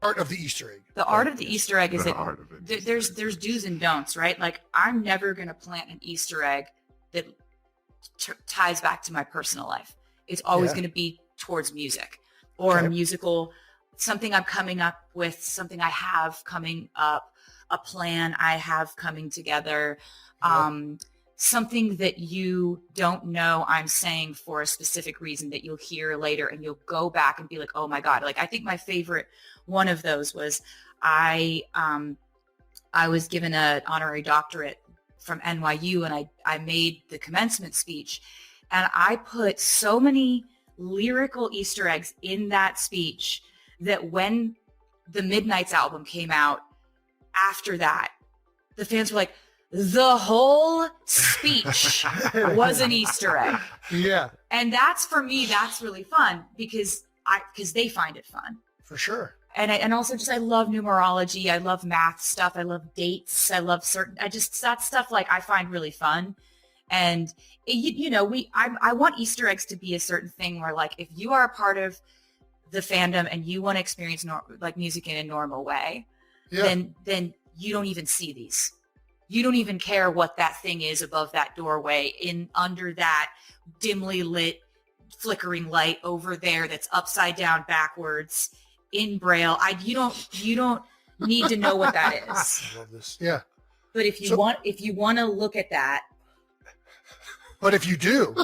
art of the Easter egg. The art of the Easter egg is The that art of it. there's do's and don'ts, right? Like I'm never going to plant an Easter egg that ties back to my personal life. It's always going to be towards music or a musical, something I'm coming up with, something I have coming up, a plan I have coming together, something that you don't know I'm saying for a specific reason that you'll hear later and you'll go back and be like, oh my God. Like, I think my favorite one of those was I was given an honorary doctorate from NYU and I made the commencement speech and I put so many lyrical Easter eggs in that speech that when the Midnights album came out after that, the fans were like, the whole speech was an Easter egg. Yeah. And that's, for me, that's really fun because they find it fun. For sure. And also just, I love numerology. I love math stuff. I love dates. I love that stuff like I find really fun. And I want Easter eggs to be a certain thing where like, if you are a part of the fandom and you want to experience like music in a normal way, then you don't even see these. You don't even care what that thing is above that doorway under that dimly lit flickering light over there that's upside down backwards in Braille. You don't need to know what that is. I love this. Yeah. But if you want to look at that, but if you do,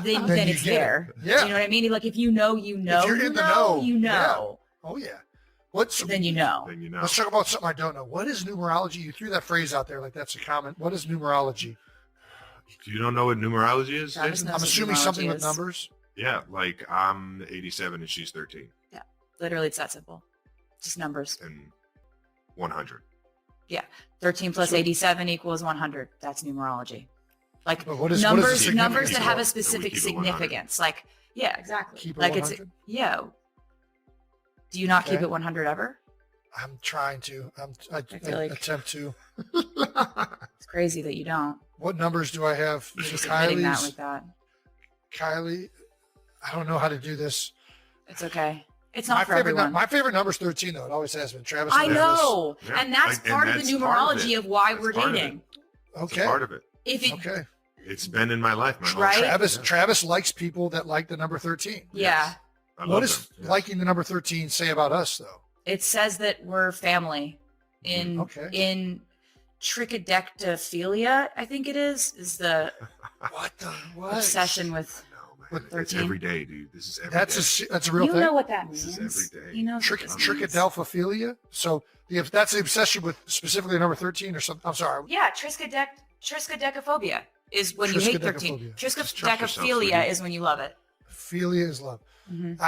then it's there. Yeah. Do you know what I mean? Like if you know, if you're in the know, you know. Yeah. Oh yeah. Then you know. Let's talk about something I don't know. What is numerology? You threw that phrase out there like that's a comment. What is numerology? You don't know what numerology is? I'm assuming something with numbers. Yeah, like I'm 87 and she's 13. Yeah, literally it's that simple. Just numbers. And 100. Yeah, 13 plus 87 equals 100. That's numerology. Like numbers that have a specific significance. Like, yeah, exactly. Keep it like 100? Do you not keep it 100 ever? I'm trying to. I attempt to. It's crazy that you don't. What numbers do I have? Just admitting that like that. Kylie, I don't know how to do this. It's okay. It's not for everyone. My favorite number is 13, though. It always has been. Travis. I know. Yeah. And that's part of the numerology of why we're dating. Okay. That's part of it. Okay. It's been in my life, Travis likes people that like the number 13. Yeah. Yes. What does liking the number 13 say about us, though? It says that we're family. In trichodectophilia, I think it is the obsession with 13. It's every day, dude. This is every day. That's a real thing. You know what that means. This is every day. You know trichodectophilia. So if that's the obsession with specifically number 13 or something. I'm sorry. Yeah, triskaidekaphobia is when you hate 13. Triskaidekaphilia is when you love it. Philia is love. Mm-hmm.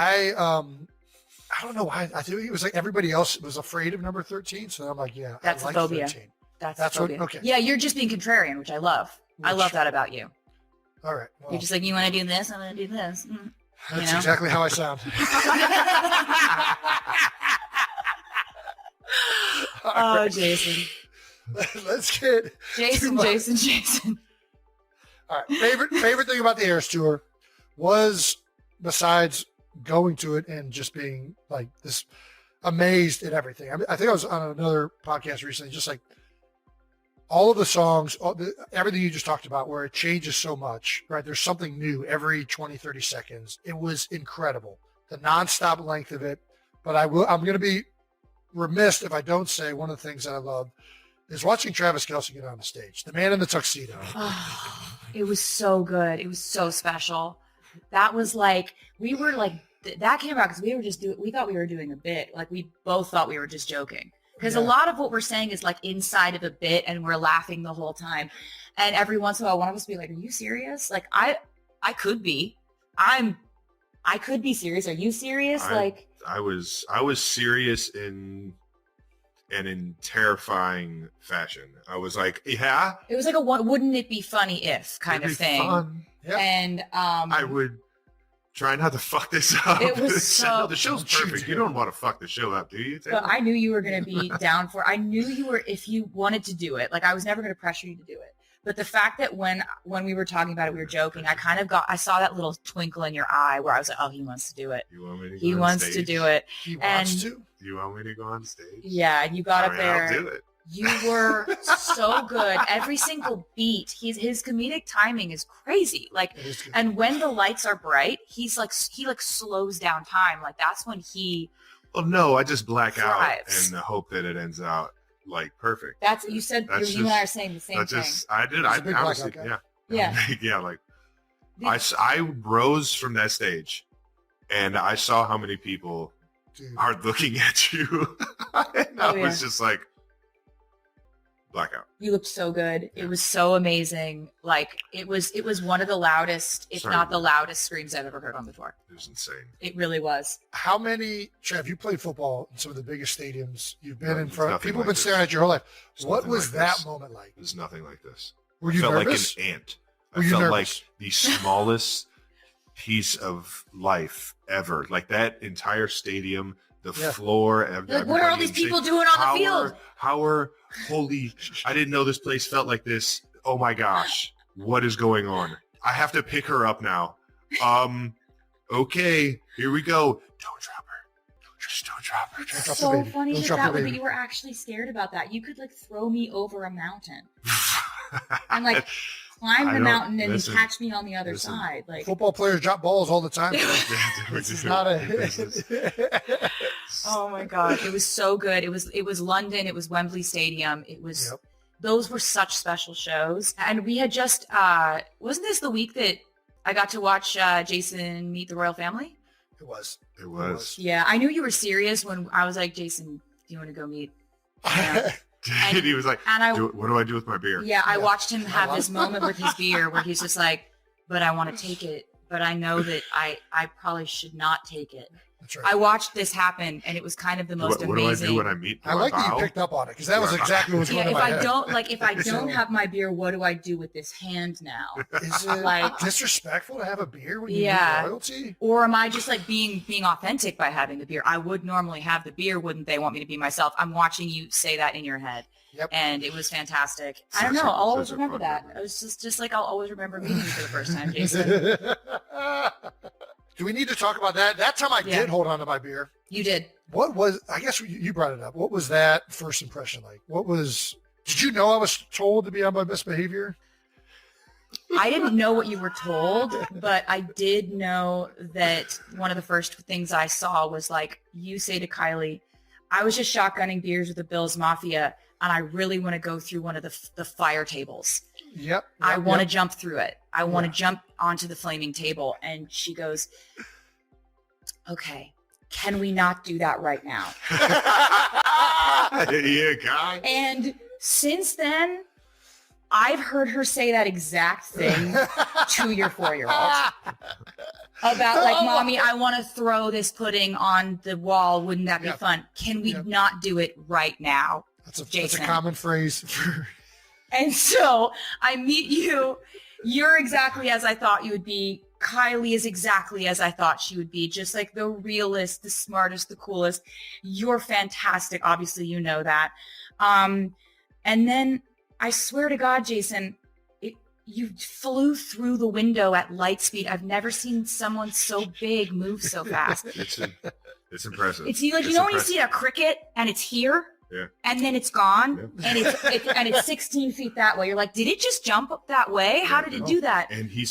I don't know why. I think it was like everybody else was afraid of number 13. So I'm like, yeah, that's I like a phobia. 13. That's phobia. Okay. Yeah, you're just being contrarian, which I love. I love that about you. All right. Well, you're just like, you want to do this? I'm going to do this. That's exactly how I sound. Right. Jason. Let's get Jason. All right. Favorite thing about the Eras Tour was, besides going to it and just being like this amazed at everything. I think I was on another podcast recently, just like all of the songs, everything you just talked about, where it changes so much, right? There's something new every 20, 30 seconds. It was incredible. The nonstop length of it. But I'm going to be remiss if I don't say one of the things that I love is watching Travis Kelce get on the stage. The man in the tuxedo. Oh, it was so good. It was so special. That was like, we were like, that came out because we thought we were doing a bit. Like we both thought we were just joking. Because a lot of what we're saying is like inside of a bit and we're laughing the whole time. And every once in a while, one of us will be like, are you serious? Like I could be. I could be serious. Are you serious? I was serious in terrifying fashion. I was like, yeah. It was like wouldn't it be funny if kind of thing. Fun. Yeah. And I would try not to fuck this up. It was no, the show's perfect. You don't want to fuck the show up, do you? But I knew you were going to be down for. I knew you were if you wanted to do it. Like I was never going to pressure you to do it. But the fact that when we were talking about it, we were joking, I saw that little twinkle in your eye where I was like, oh, he wants to do it. You want me to He go on wants stage? to do it. He wants to. Do you want me to go on stage? Yeah, you got up there. I'll do it. You were so good. Every single beat, his comedic timing is crazy. Like, It is good. and when the lights are bright, he slows down time. Like that's when he. Well, no, I just black out thrives. and hope that it ends out like perfect. That's you said. That's you and I are saying the same thing. I did. He's I a big honestly, blackout yeah, Yeah. yeah. Like I rose from that stage, and I saw how many people Dude. are looking at you, and I was just like blackout. You looked so good. Yeah. It was so amazing. Like it was one of the loudest, if Sorry. not the loudest screams I've ever heard on the tour. It was insane. It really was. How many, Trev, you played football in some of the biggest stadiums you've been No, in it's front. nothing People have like been staring this. at your whole life. It's What nothing was like that this. moment like? It was nothing like this. Were you I felt nervous? like an ant. Were I you felt nervous? like the smallest piece of life ever. Like that entire stadium, the Yeah. floor. Like, what are all these people doing on the field? Holy, I didn't know this place felt like this. Oh my gosh. What is going on? I have to pick her up now. Okay, here we go. Don't drop her. Just don't drop her. Don't drop the So baby. funny Don't that drop the that baby. you were actually scared about that. You could like throw me over a mountain and like climb I the don't- mountain and listen, catch me on the other listen. side. Like Football players drop balls all the time. This It's not a. oh my god, it was so good. It was London. It was Wembley Stadium. It was. Yep. Those were such special shows. And we had just, wasn't this the week that I got to watch Jason meet the royal family? It was. It was. Yeah, I knew you were serious when I was like, Jason, do you want to go meet? Yeah. And he was like, And I, what do I do with my beer? yeah, I Yeah. watched him have this moment with his beer where he's just like, but I want to take it. But I know that I probably should not take it. That's right. I watched this happen and it was kind of the most What do I amazing. do when I meet? I like that you picked up on it because that was exactly what was Yeah, going if in my I head. don't have my beer, what do I do with this hand now? Is it like- disrespectful to have a beer when you Yeah. meet royalty? Or am I just like being authentic by having the beer? I would normally have the beer, wouldn't they want me to be myself? I'm watching you say that in your head. Yep. And it was fantastic. I don't Such know. a- I'll always such a remember fun that. memory. It was just like I'll always remember meeting you for the first time, Jason. Do we need to talk about that? That time I Yeah. did hold on to my beer. You did. What was, I guess you brought it up. What was that first impression like? Did you know I was told to be on my best behavior? I didn't know what you were told, but I did know that one of the first things I saw was like you say to Kylie, I was just shotgunning beers with the Bills Mafia and I really want to go through one of the fire tables. Yep. I want to yep. jump through it. I want to Yeah. jump onto the flaming table. And she goes, okay, can we not do that right now? Yeah, guy. And since then, I've heard her say that exact thing to your 4-year-old about like, mommy, I want to throw this pudding on the wall. Wouldn't that be Yep. fun? Can we Yep. not do it right now? That's a Jason. common phrase for And so I meet you. You're exactly as I thought you would be. Kylie is exactly as I thought she would be. Just like the realest, the smartest, the coolest. You're fantastic. Obviously, you know that. And then I swear to God, Jason, you flew through the window at light speed. I've never seen someone so big move so fast. It's impressive. It's like, you It's know when you impressive. see a cricket and it's here? Yeah. And then it's gone, and it's 16 feet that way. You're like, did it just jump up that way? How did it do that? And he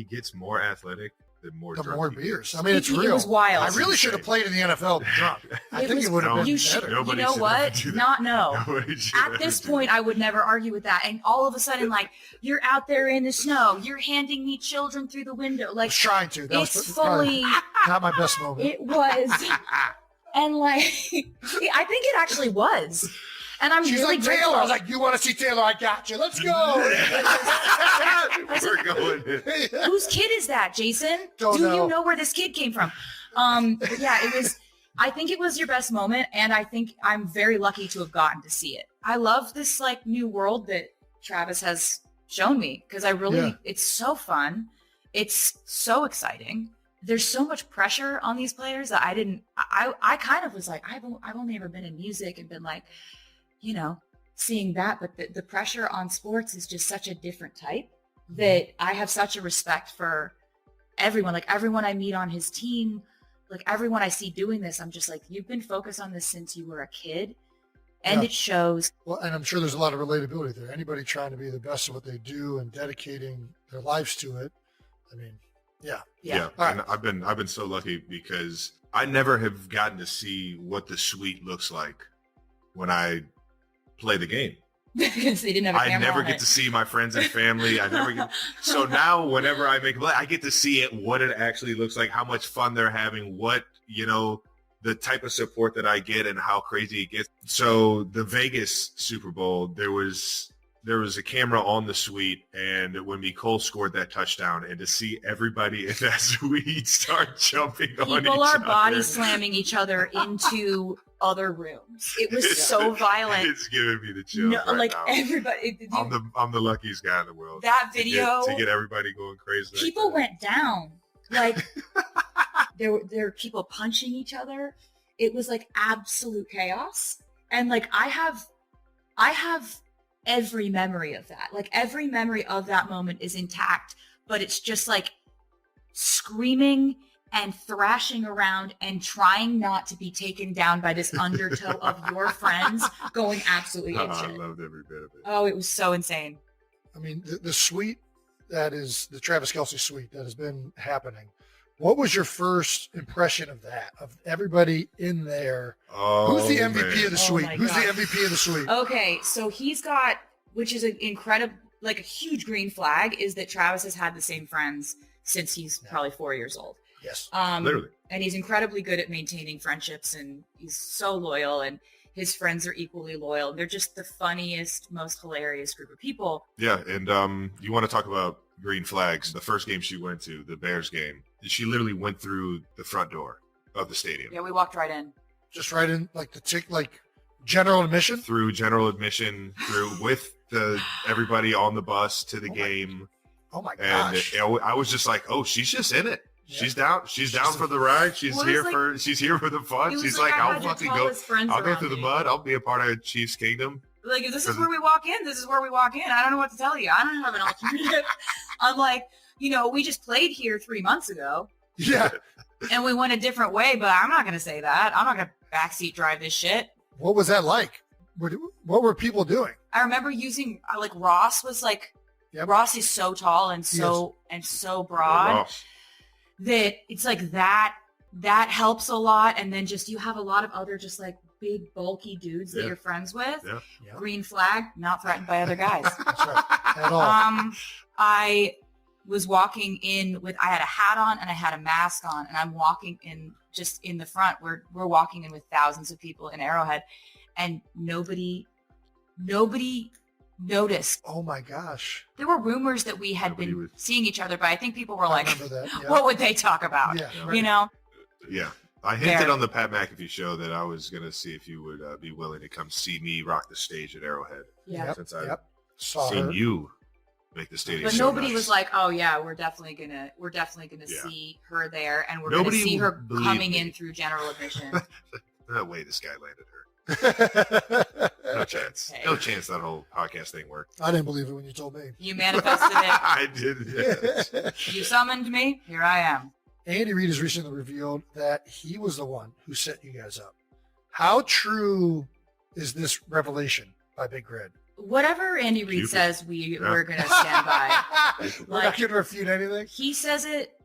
gets more athletic the more the drunk more he beers. gets. I mean, it's real. It was wild. I really should have played in the NFL drunk. I It think was- it would have No, been You should, better. Nobody you know should what? ever do that. Not know. Nobody should At ever this do point, that. I would never argue with that. And all of a sudden, like, you're out there in the snow. You're handing me children through the window. I Like, was trying to. That it's was probably fully, not my best moment. it was. And like, I think it actually was. And I'm She's really like, grateful. Taylor. I was like, you want to see Taylor? I got you. Let's go. We're going in. Whose kid is that, Jason? Don't Do know. you know where this kid came from? But yeah, it was, I think it was your best moment. And I think I'm very lucky to have gotten to see it. I love this like new world that Travis has shown me because I really, Yeah. it's so fun. It's so exciting. There's so much pressure on these players that I kind of was like, I've only ever been in music and been like, you know, seeing that, but the pressure on sports is just such a different type that I have such a respect for everyone. Like everyone I meet on his team, like everyone I see doing this, I'm just like, you've been focused on this since you were a kid, and it shows. Well, and I'm sure there's a lot of relatability there. Anybody trying to be the best at what they do and dedicating their lives to it. I mean, yeah. And I've been so lucky because I never have gotten to see what the suite looks like when I play the game. Because they didn't have a camera I never on get it. to see my friends and family. So now whenever I make a play, I get to see it, what it actually looks like, how much fun they're having, what, the type of support that I get and how crazy it gets. So the Vegas Super Bowl, there was a camera on the suite, and when Nicole scored that touchdown, and to see everybody in that suite start jumping on each other. People are body slamming each other into other rooms. It was so violent. It's giving me the chills right now. Everybody. I'm the luckiest guy in the world. That video to get everybody going crazy. People like went down. Like there were people punching each other. It was like absolute chaos. And like I have every memory of that. Like every memory of that moment is intact, but it's just like screaming and thrashing around and trying not to be taken down by this undertow of your friends going absolutely I apeshit. loved every bit of it. Oh, it was so insane. I mean, the suite that is the Travis Kelce suite that has been happening. What was your first impression of that? Of everybody in there? Oh, Who's the MVP of the Oh suite? my Who's the God. MVP of the suite? Okay, so he's got, which is an incredible, like a huge green flag, is that Travis has had the same friends since he's probably 4 years old. Yes. Literally. And he's incredibly good at maintaining friendships, and he's so loyal, and his friends are equally loyal. They're just the funniest, most hilarious group of people. Yeah, and you want to talk about green flags. The first game she went to, the Bears game, she literally went through the front door of the stadium. Yeah, we walked right in. Just right in, like like general admission? Through general admission, with everybody on the bus to the game. Oh my And gosh. I was just like, oh, she's just in it. Yeah. She's down. She's down for the ride. She's Well, it here was she's here for the It fun. was She's like like, I I'll had to fucking tell go. his friends I'll go around through the me. mud. I'll be a part of Chiefs Kingdom. Like, if this is where we walk in, this is where we walk in. I don't know what to tell you. I don't have an alternative. I'm like, we just played here 3 months ago. Yeah. And we went a different way, but I'm not going to say that. I'm not going to backseat drive this shit. What was that like? What were people doing? I remember using, like, Ross was like, Yep. Ross is so tall and so broad that it's like that helps a lot. And then just, you have a lot of other just like big bulky dudes that Yeah. you're friends with. Yeah. Yeah. Green flag, not threatened by other guys. That's right. At all. I was walking in I had a hat on and I had a mask on, and I'm walking in just in the front. We're walking in with thousands of people in Arrowhead, and nobody noticed. Oh my gosh. There were rumors that we had Nobody been was- seeing each other, but I think people were I like, remember that. Yeah. what would they talk about? Yeah. Yeah. Right. You know? Yeah. I hinted Very. on the Pat McAfee show that I was going to see if you would be willing to come see me rock the stage at Arrowhead. Yeah. Yep. Since I've Yep. Saw seen her. you make the stadium. But so nobody nice. was like, oh yeah, we're definitely gonna Yeah. see her there, and we're Nobody gonna see her believed coming me. in through general admission. No way this guy landed her. I No chance. Hey. No chance that whole podcast thing worked. didn't believe it when you told me. You manifested it. I did. Yeah. You summoned me. Here I am. Andy Reid has recently revealed that he was the one who set you guys up. How true is this revelation by Big Red? Whatever Andy Reid Cupid. says, Yeah. we're gonna stand by. We're not going to refute anything. He says it.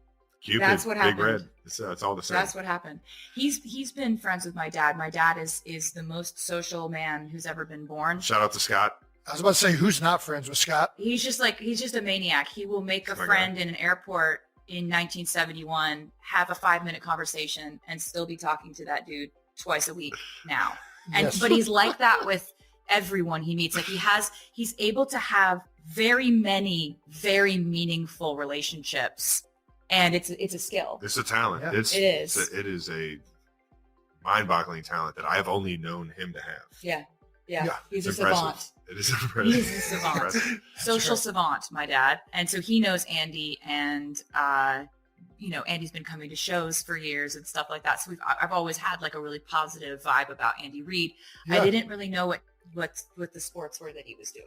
Cupid, That's what Big happened. Red. It's all the same. That's what happened. He's been friends with my dad. My dad is the most social man who's ever been born. Shout out to Scott. I was about to say, who's not friends with Scott? He's just a maniac. He will make a My friend in an airport in 1971, have a 5-minute conversation, and still be talking to that dude twice a week now. And Yes. but he's like that with everyone he meets. Like he's able to have very many very meaningful relationships, and it's a skill. It's a talent. Yeah. It It is. is a mind-boggling talent that I have only known him to have. Yeah. Yeah. He's It's a impressive. savant. It is impressive. He's a savant. Impressive. Social right. savant, my dad. And so he knows Andy, and Andy's been coming to shows for years and stuff like that. So I've always had like a really positive vibe about Andy Reid. Yeah. I didn't really know what what the sports were that he was doing.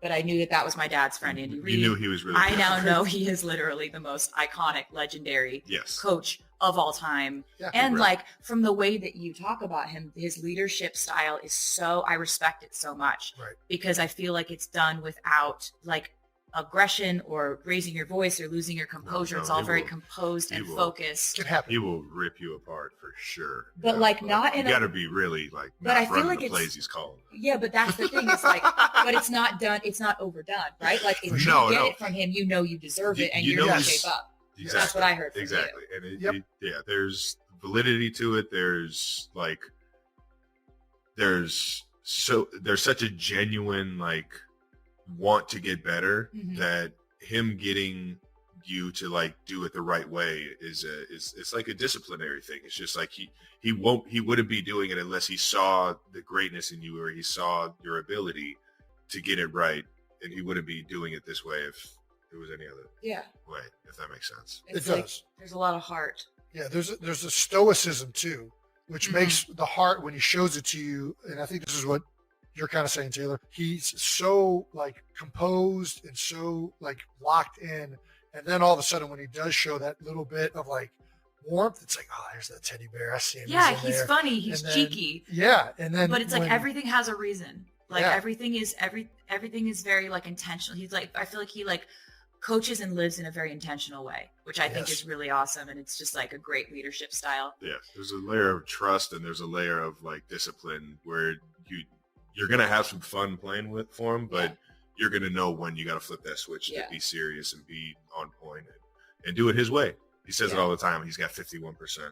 But I knew that was my dad's friend, Andy Reid. You knew he was really I good. now know he is literally the most iconic, legendary coach of all time. Yeah, and like from the way that you talk about him, his leadership style is I respect it so much. Right. Because I feel like it's done without like aggression or raising your voice or losing your composure. It's all very composed and focused. It can happen. He will rip you apart for sure. But not in you got to be really like but I feel like the plays he's calling. Yeah, but that's the thing. It's like, but it's not done. It's not overdone, right? Like if you get it from him, you deserve it, and you're gonna shape up. Exactly. That's what I heard. From exactly, you. and there's validity to it. There's such a genuine like want to get better that him getting you to like do it the right way is it's like a disciplinary thing. It's just like he wouldn't be doing it unless he saw the greatness in you or he saw your ability to get it right, and he wouldn't be doing it this way if it was any other way, if that makes sense. It does. There's a lot of heart. Yeah, there's a stoicism too, which makes the heart when he shows it to you, and I think this is what you're kind of saying, Taylor. He's so like composed and so like locked in, and then all of a sudden when he does show that little bit of like warmth, it's like, oh, there's that teddy bear. I see him. Yeah, he's funny. He's cheeky. Yeah, and then but it's like everything has a reason. Like everything is very like intentional. He's like, I feel like he like coaches and lives in a very intentional way, which I think is really awesome. And it's just like a great leadership style. Yeah. There's a layer of trust and there's a layer of like discipline where you're going to have some fun playing for him, but you're going to know when you got to flip that switch to be serious and be on point and do it his way. He says it all the time. He's got 51%. I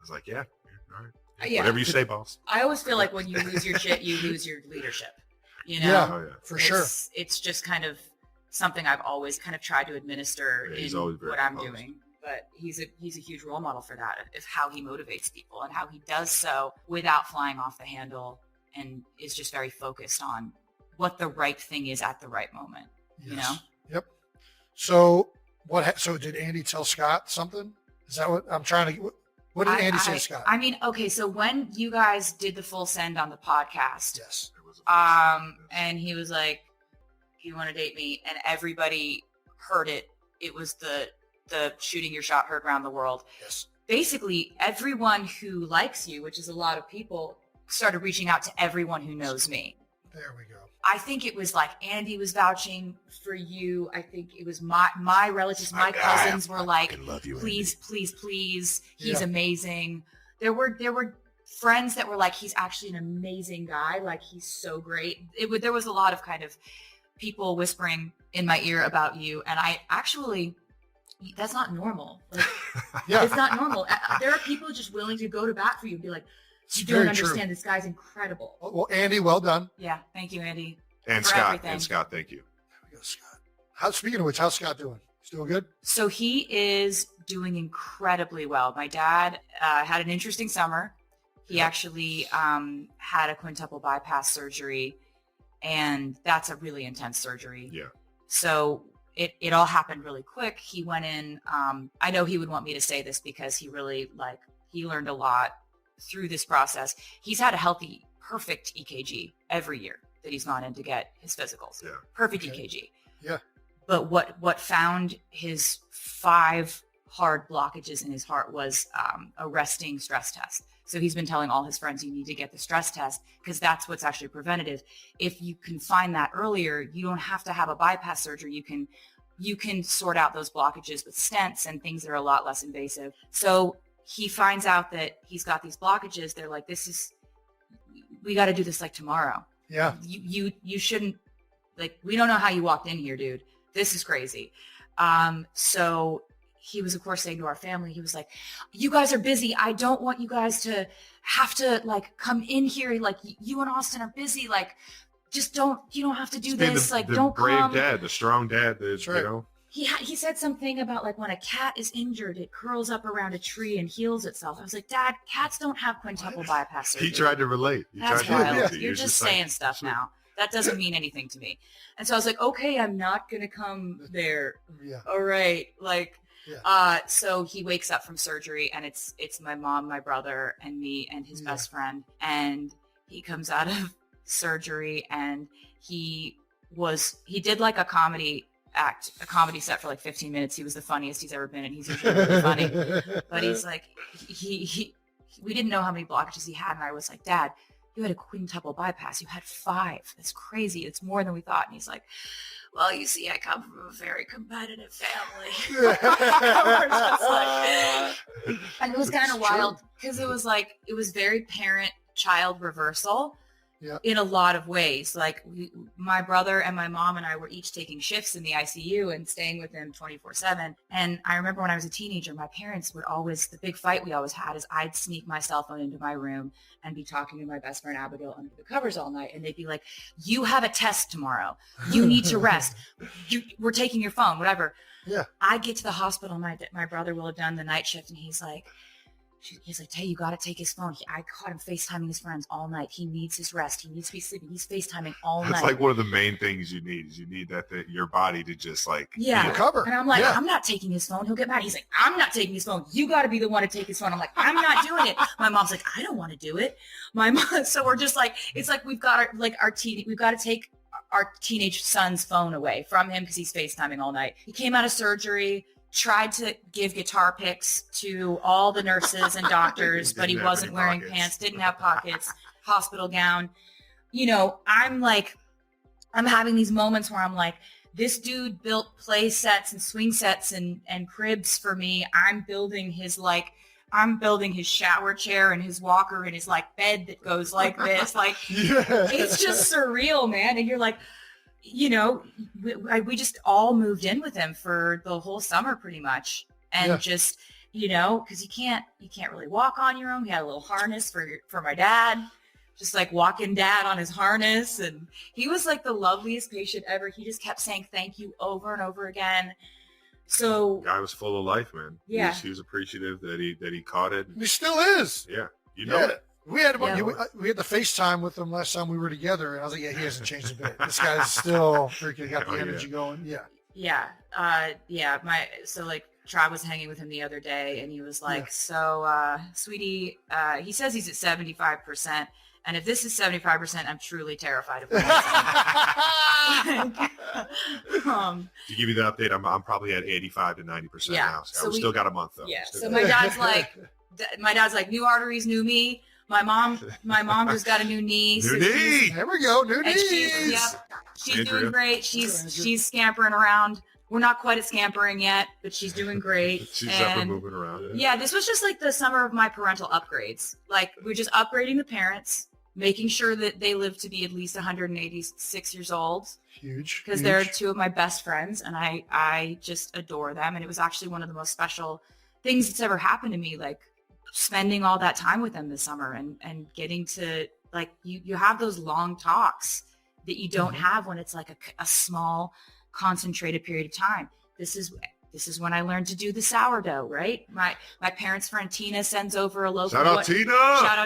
was like, all right. Whatever you say, boss. I always feel like when you lose your shit, you lose your leadership. You know? Yeah, for sure. It's just kind of something I've always kind of tried to administer in what I'm doing. But he's a huge role model for that, of how he motivates people and how he does so without flying off the handle, and is just very focused on what the right thing is at the right moment. Yes. You know? Yep. So so did Andy tell Scott something? Is that what I'm trying to? What did Andy say to Scott? I mean, okay, so when you guys did the full send on the podcast, and he was like, "You want to date me?" and everybody heard it. It was the shooting your shot heard around the world. Yes. Basically, everyone who likes you, which is a lot of people, started reaching out to everyone who knows me. There we go. I think it was like Andy was vouching for you. I think it was my relatives, my cousins were like, please, please, please. He's amazing. There were friends that were like, he's actually an amazing guy. Like, he's so great. There was a lot of kind of people whispering in my ear about you. And I actually, that's not normal. Like, it's not normal. There are people just willing to go to bat for you and be like, you don't understand. This guy's incredible. Well, Andy, well done. Yeah, thank you, Andy. And Scott, thank you. There we go, Scott. Speaking of which, how's Scott doing? He's doing good? So he is doing incredibly well. My dad had an interesting summer. He actually had a quintuple bypass surgery, and that's a really intense surgery. Yeah. So it all happened really quick. He went in. I know he would want me to say this because he really he learned a lot through this process. He's had a healthy, perfect EKG every year that he's gone in to get his physicals. Yeah. Perfect EKG. Yeah. But what found his 5 hard blockages in his heart was a resting stress test. So he's been telling all his friends, you need to get the stress test because that's what's actually preventative. If you can find that earlier, you don't have to have a bypass surgery. You can sort out those blockages with stents and things that are a lot less invasive. So he finds out that he's got these blockages. They're like, we got to do this like tomorrow. Yeah. You shouldn't, like, we don't know how you walked in here, dude. This is crazy. So he was, of course, saying to our family, he was like, you guys are busy. I don't want you guys to have to like come in here. Like, you and Austin are busy. Like, just you don't have to do this. Like, don't come. The brave dad, the strong dad, you know. He said something about like when a cat is injured, it curls up around a tree and heals itself. I was like, Dad, cats don't have quintuple bypass surgery. He tried to relate. That's wild. You're just saying stuff now. That doesn't mean anything to me. And so I was like, okay, I'm not going to come there. Yeah. All right. Like, so he wakes up from surgery and it's my mom, my brother, and me and his best friend. And he comes out of surgery, and he did like a comedy set for like 15 minutes. He was the funniest he's ever been, and he's usually really funny. But he's like, we didn't know how many blockages he had, and I was like, Dad, you had a quintuple bypass. You had 5. That's crazy. It's more than we thought. And he's like, well, you see, I come from a very competitive family. We're just like, and it was kind of wild because it was very parent-child reversal. Yeah. In a lot of ways. Like my brother and my mom and I were each taking shifts in the ICU and staying with him 24/7. And I remember when I was a teenager, my parents would always, the big fight we always had is I'd sneak my cell phone into my room and be talking to my best friend Abigail under the covers all night. And they'd be like, you have a test tomorrow. You need to rest. We're taking your phone, whatever. Yeah. I get to the hospital. My brother will have done the night shift, and he's like, hey, you got to take his phone. I caught him FaceTiming his friends all night. He needs his rest. He needs to be sleeping. He's FaceTiming all night. That's like one of the main things you need is you need your body to just like recover. And I'm like, I'm not taking his phone. He'll get mad. He's like, I'm not taking his phone. You got to be the one to take his phone. I'm like, I'm not doing it. My mom's like, I don't want to do it. My mom. So we're just like, it's like we've got we've got to take our teenage son's phone away from him because he's FaceTiming all night. He came out of surgery, tried to give guitar picks to all the nurses and doctors, but he wasn't wearing pants, didn't have pockets, hospital gown. You know, I'm having these moments where I'm like, this dude built play sets and swing sets and cribs for me. I'm building his shower chair and his walker and his like bed that goes like this. Like, it's just surreal, man. And you're like, you know, we just all moved in with him for the whole summer pretty much. And just, you know, because you can't really walk on your own. He had a little harness for my dad, just like walking dad on his harness. And he was like the loveliest patient ever. He just kept saying thank you over and over again. So guy was full of life, man. Yeah. He was appreciative that he caught it. He still is. Yeah. You know it. We had the FaceTime with him last time we were together, and I was like, yeah, he hasn't changed a bit. This guy's still freaking got the energy going. Yeah. So like Trav was hanging with him the other day, and he was like, sweetie, he says he's at 75%. And if this is 75%, I'm truly terrified of him. To give you the update, I'm probably at 85 to 90% now. So we still got a month though. Yeah. So my dad's like, new arteries, new me. My mom just got a new knee. New knee. There we go. New knees. She's doing great. She's scampering around. We're not quite at scampering yet, but she's doing great. She's up and moving around. Yeah, this was just like the summer of my parental upgrades. Like we're just upgrading the parents, making sure that they live to be at least 186 years old. Huge. Because they're two of my best friends, and I just adore them. And it was actually one of the most special things that's ever happened to me. Like spending all that time with them this summer and getting to like you have those long talks that you don't have when it's like a small concentrated period of time. This is when I learned to do the sourdough, right? My parents' friend Tina sends over a loaf. Shout out Tina.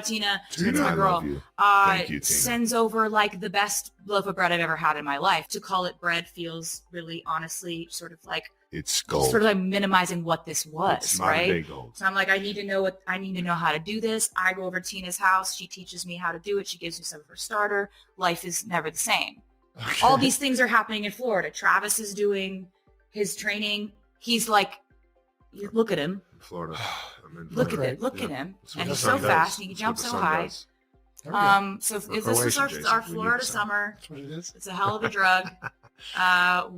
Tina, That's my girl. I love you. Thank you, Tina. Sends over like the best loaf of bread I've ever had in my life. To call it bread feels really honestly sort of like it's gold. Sort of like minimizing what this was, it's right? Gold. So I'm like, I need to know how to do this. I go over to Tina's house. She teaches me how to do it. She gives me some of her starter. Life is never the same. Okay. All these things are happening in Florida. Travis is doing his training. He's like, look at him. Florida. Look at him. And he's so fast. And he jumps so high. So this was our Florida summer. That's what it is. It's a hell of a drug.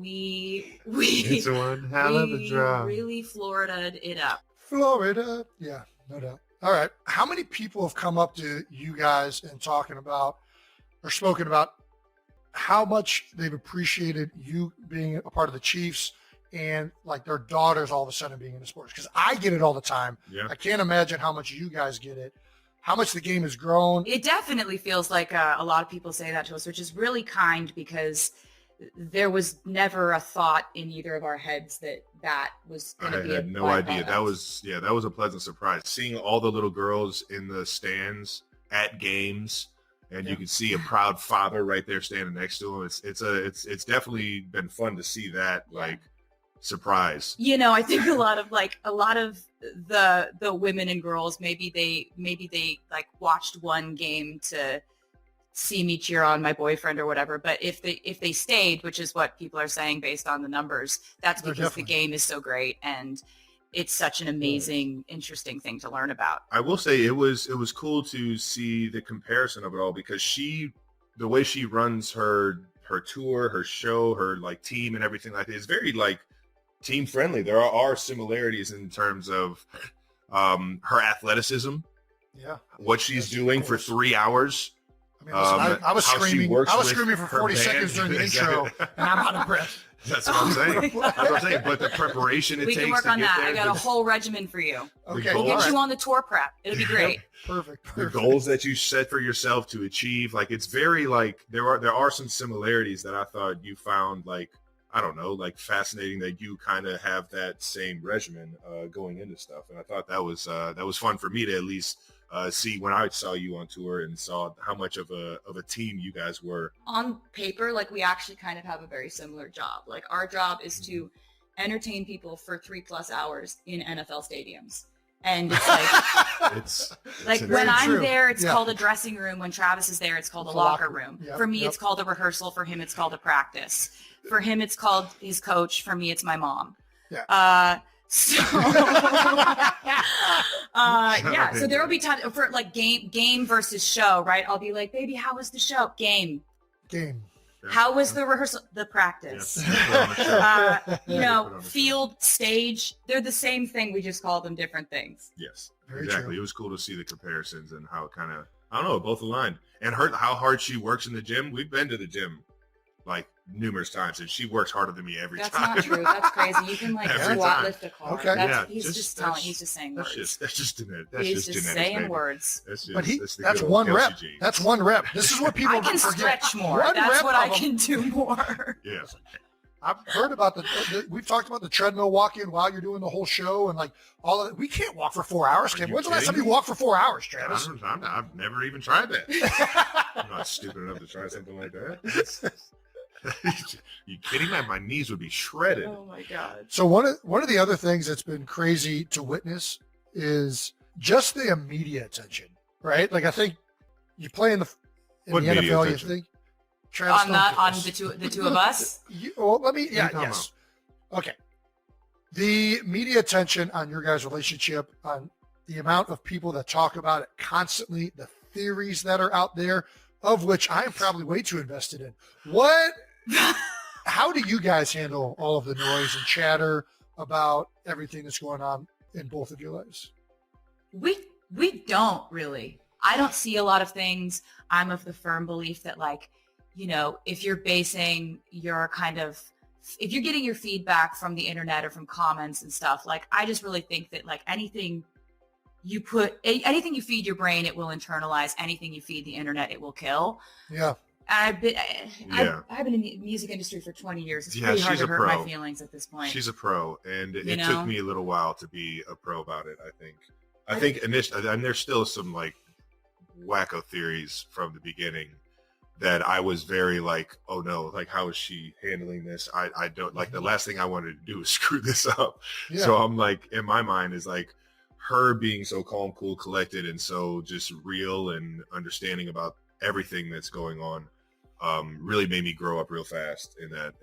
It's one hell of a drug. Really Florida'd it up. Florida. Yeah, no doubt. All right. How many people have come up to you guys and talking about or spoken about how much they've appreciated you being a part of the Chiefs and like their daughters all of a sudden being in the sports? Because I get it all the time. Yeah. I can't imagine how much you guys get it, how much the game has grown. It definitely feels like a lot of people say that to us, which is really kind because there was never a thought in either of our heads that was going to be. I had no idea. That was a pleasant surprise. Seeing all the little girls in the stands at games, and you can see a proud father right there standing next to him. It's definitely been fun to see that surprise. You know, I think a lot of the women and girls maybe they like watched one game to see me cheer on my boyfriend or whatever. But if they stayed, which is what people are saying based on the numbers, that's because the game is so great and it's such an amazing, interesting thing to learn about. I will say it was cool to see the comparison of it all, because the way she runs her tour, her show, her like team and everything like that is very like team friendly. There are similarities in terms of her athleticism. Yeah. What she's doing for 3 hours. I mean, listen, I was screaming. I was screaming for 40 band. seconds during the intro, and I'm out of breath. That's what I'm saying. That's what I'm saying. But the preparation it takes to get there. We can work on that. I got a whole regimen for you. Okay. We'll get you on the tour prep. It'll be great. Perfect. The goals that you set for yourself to achieve, like it's very like there are some similarities that I thought you found like, I don't know, like fascinating that you kind of have that same regimen going into stuff. And I thought that was fun for me to at least see when I saw you on tour and saw how much of a team you guys were. On paper, like we actually kind of have a very similar job. Like our job is to entertain people for 3+ hours in NFL stadiums. And it's like, it's when I'm true. there, it's called a dressing room. When Travis is there, it's called a locker room. Yep, For me, it's called a rehearsal. For him, it's called a practice. For him, it's called his coach. For me, it's my mom. Yeah. So so there will be times for like game versus show, right? I'll be like, baby, how was the show? Game. How was the rehearsal? The practice. Field, stage, they're the same thing. We just call them different things. Yes, Very exactly. true. It was cool to see the comparisons and how it kind of, I don't know, both aligned. And how hard she works in the gym. We've been to the gym like numerous times, and she works harder than me every That's time. not true. That's crazy. You can like Every squat time. lift a car. Okay. He's just saying That's words. just He's genetics, just saying baby. words. That's just, But the that's good old one Kelce rep. genes. That's one rep. This is what people I can forget. stretch more. One That's rep what I of a- can do more. Yeah. I've heard about we've talked about the treadmill walk-in while you're doing the whole show and like all of it. We can't walk for 4 hours. Are you When's the last time kidding you me? walked for 4 hours, Travis? I've never even tried that. I'm not stupid enough to try something like that. You kidding me? My knees would be shredded. Oh my God. So one of the other things that's been crazy to witness is just the media attention, right? Like I think you play in the What NFL, media you attention? think Travis On Kelce. the two of us. Yes. Okay. The media attention on your guys' relationship, on the amount of people that talk about it constantly, the theories that are out there, of which I am probably way too invested in. How do you guys handle all of the noise and chatter about everything that's going on in both of your lives? We don't really. I don't see a lot of things. I'm of the firm belief that if you're basing your if you're getting your feedback from the internet or from comments and stuff, I just really think that anything you feed your brain, it will internalize. Anything you feed the internet, it will kill. Yeah. I've been in the music industry for 20 years. It's pretty hard to hurt my feelings at this point. She's a pro, and it took me a little while to be a pro about it. I think initially, and there's still some wacko theories from the beginning that I was very oh no, how is she handling this? I don't the last thing I wanted to do is screw this up. Yeah. So I'm in my mind is her being so calm, cool, collected, and so just real and understanding about everything that's going on really made me grow up real fast in that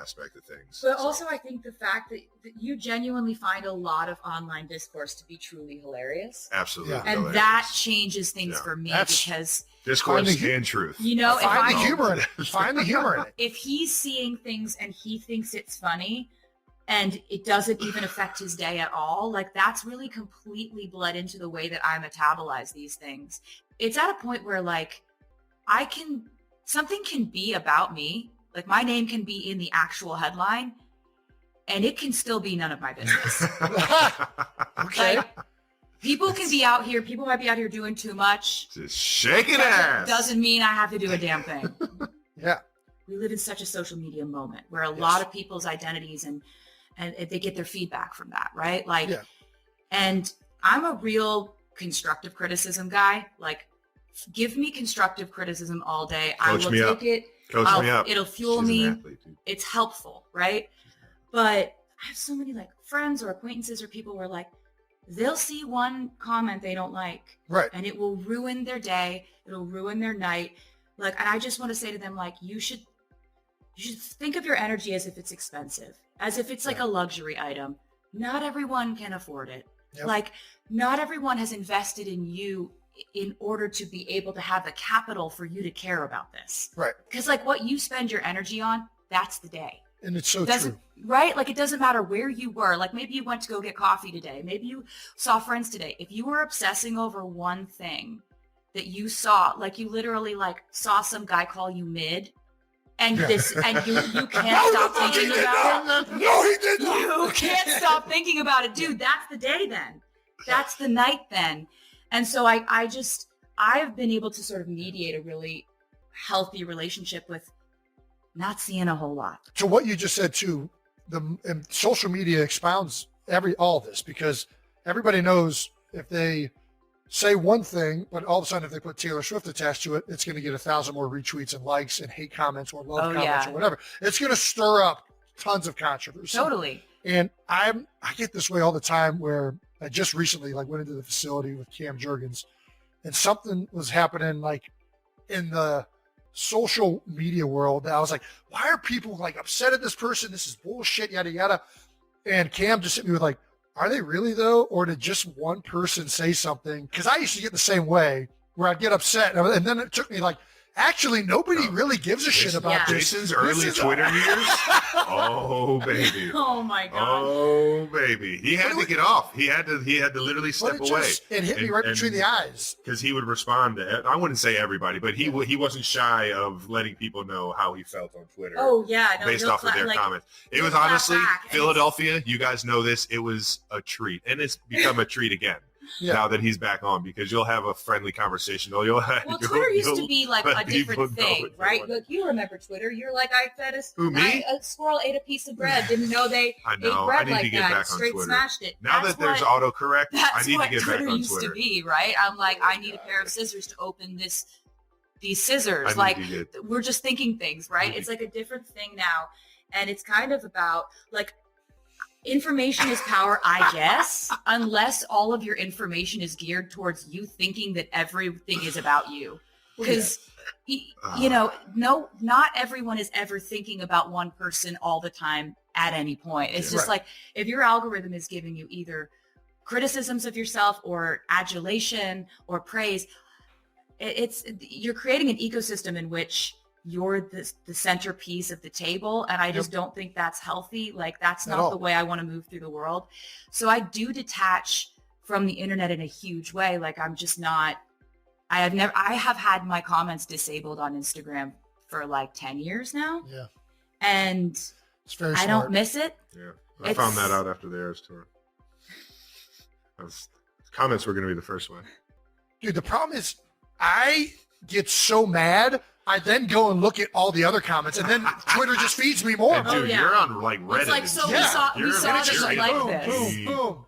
aspect of things. But also I think the fact that you genuinely find a lot of online discourse to be truly hilarious. Absolutely. Yeah. And hilarious. that changes things for me That's- because discourse and truth. Find the humor in it. Find the humor in it. if he's seeing things and he thinks it's funny and it doesn't even affect his day at all, that's really completely bled into the way that I metabolize these things. It's at a point where something can be about me, my name can be in the actual headline and it can still be none of my business. Okay. People can be out here, people might be out here doing too much. Just shaking ass. Doesn't mean I have to do a damn thing. Yeah. We live in such a social media moment where a lot of people's identities and they get their feedback from that, right? And I'm a real constructive criticism guy. Give me constructive criticism all day. I will take it. Coach me up. It'll fuel She's me. an athlete, dude. It's helpful, right? But I have so many friends or acquaintances or people where they'll see one comment they don't like, Right. and it will ruin their day. It'll ruin their night. Like, and I just want to say to them, like, you should think of your energy as if it's expensive, as if it's like a luxury item. Not everyone can afford it. Yep. Like, not everyone has invested in you in order to be able to have the capital for you to care about this. Right. Because like what you spend your energy on, that's the day. And it's so Doesn't true. right? Like it doesn't matter where you were. Like maybe you went to go get coffee today. Maybe you saw friends today. If you were obsessing over one thing that you saw, like you literally like saw some guy call you mid, and and you can't stop thinking about it. No, he did not. You can't stop thinking about it, dude. That's the day then. That's the night then. And so I've been able to sort of mediate a really healthy relationship with not seeing a whole lot. To what you just said too, and social media expounds all this, because everybody knows if they say one thing, but all of a sudden if they put Taylor Swift attached to it, it's going to get 1,000 more retweets and likes and hate comments or love comments or whatever. It's going to stir up tons of controversy. Totally. And I get this way all the time, where I just recently like went into the facility with Cam Jurgens, and something was happening like in the social media world that I was like, why are people like upset at this person? This is bullshit, yada, yada. And Cam just hit me with like, are they really though? Or did just one person say something? Because I used to get the same way, where I'd get upset. And then it took me like, actually, nobody really gives a shit about this. Jason's early Twitter years. Oh baby. Oh my god. Oh baby. He had to get off. He had to literally step away. It hit me right between the eyes. Because he would respond to, I wouldn't say everybody, but he wasn't shy of letting people know how he felt on Twitter. Oh yeah. No, based off of their comments. It was honestly, Philadelphia, you guys know this, it was a treat. And it's become a treat again. Now that he's back on, because you'll have a friendly conversation. Twitter used to be like a different thing, right? Like you remember Twitter. You're like, I fed a squirrel ate a piece of bread. Didn't know they ate bread like that. Straight smashed it. Now that there's autocorrect, I need to get back on Twitter. Used to be, right? I'm like, I need a pair of scissors to open these scissors. Like we're just thinking things, right? It's like a different thing now, and it's kind of about like. Information is power, I guess, unless all of your information is geared towards you thinking that everything is about you. Because, not everyone is ever thinking about one person all the time at any point. It's just like, if your algorithm is giving you either criticisms of yourself or adulation or praise, you're creating an ecosystem in which you're the centerpiece of the table. And I just don't think that's healthy. Like that's not the way I want to move through the world. So I do detach from the internet in a huge way. Like I'm just not, I have had my comments disabled on Instagram for like 10 years now. Yeah. And it's very I don't miss it. Yeah. I found that out after the Eras tour. Comments were going to be the first one. Dude, the problem is I get so mad. I then go and look at all the other comments, and then Twitter just feeds me more. And dude, you're on like Reddit. It's like, so we saw this like this. Boom, boom.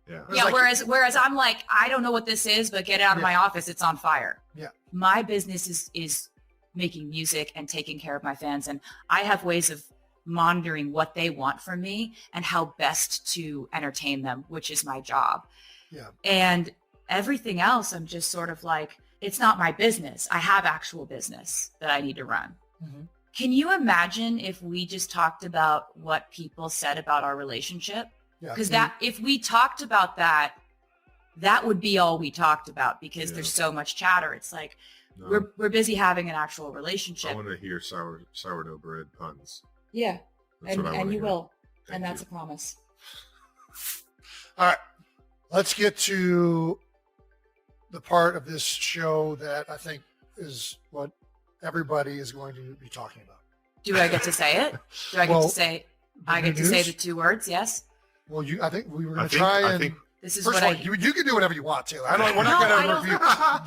Yeah. Whereas I'm like, I don't know what this is, but get it out of my office. It's on fire. Yeah. My business is making music and taking care of my fans. And I have ways of monitoring what they want from me and how best to entertain them, which is my job. Yeah. And everything else, I'm just sort of like, it's not my business. I have actual business that I need to run. Mm-hmm. Can you imagine if we just talked about what people said about our relationship? Because if we talked about that would be all we talked about, because there's so much chatter. It's like we're busy having an actual relationship. I want to hear sourdough bread puns. Yeah, and you will, and that's a promise. All right, let's get to the part of this show that I think is what everybody is going to be talking about. Do I get to say it? Do I get to say? I get to say the two words. Yes. Well, I think we were going to try and. This is first what of all, you can do whatever you want, Taylor. We're not going to review.